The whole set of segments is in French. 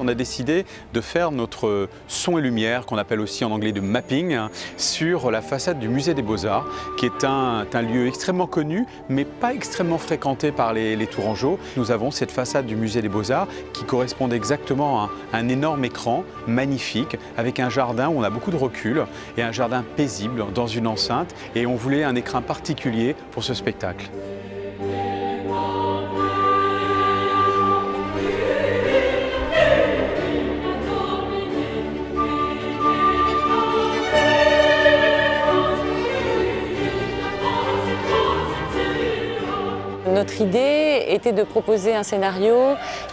on a décidé de faire notre son et lumière, qu'on appelle aussi en anglais de mapping, sur la façade du musée des Beaux-Arts, qui est un lieu extrêmement connu, mais pas extrêmement fréquenté par les Tourangeaux. Nous avons cette façade du musée des Beaux-Arts qui correspond exactement à un énorme écran magnifique, avec un jardin où on a beaucoup de recul et un jardin paisible dans une enceinte. Et on voulait un écrin particulier pour ce spectacle. Notre idée était de proposer un scénario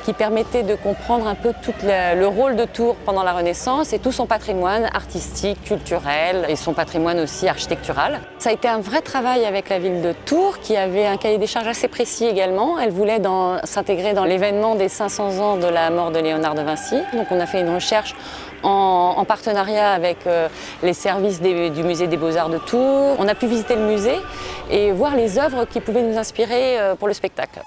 qui permettait de comprendre un peu tout le rôle de Tours pendant la Renaissance et tout son patrimoine artistique, culturel et son patrimoine aussi architectural. Ça a été un vrai travail avec la ville de Tours qui avait un cahier des charges assez précis également. Elle voulait s'intégrer dans l'événement des 500 ans de la mort de Léonard de Vinci. Donc on a fait une recherche en partenariat avec les services du musée des Beaux-Arts de Tours. On a pu visiter le musée et voir les œuvres qui pouvaient nous inspirer pour le spectacle.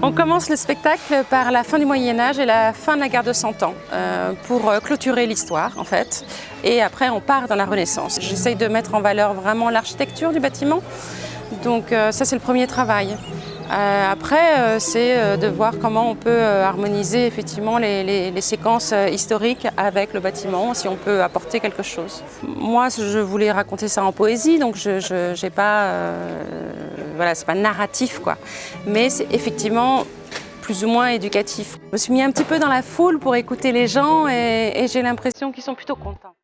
On commence le spectacle par la fin du Moyen-Âge et la fin de la guerre de 100 ans pour clôturer l'histoire en fait. Et après on part dans la Renaissance. J'essaye de mettre en valeur vraiment l'architecture du bâtiment. Donc ça c'est le premier travail. Après c'est de voir comment on peut harmoniser effectivement les séquences historiques avec le bâtiment, si on peut apporter quelque chose. Moi je voulais raconter ça en poésie, donc j'ai pas... voilà, c'est pas narratif quoi, mais c'est effectivement plus ou moins éducatif. Je me suis mis un petit peu dans la foule pour écouter les gens et j'ai l'impression qu'ils sont plutôt contents.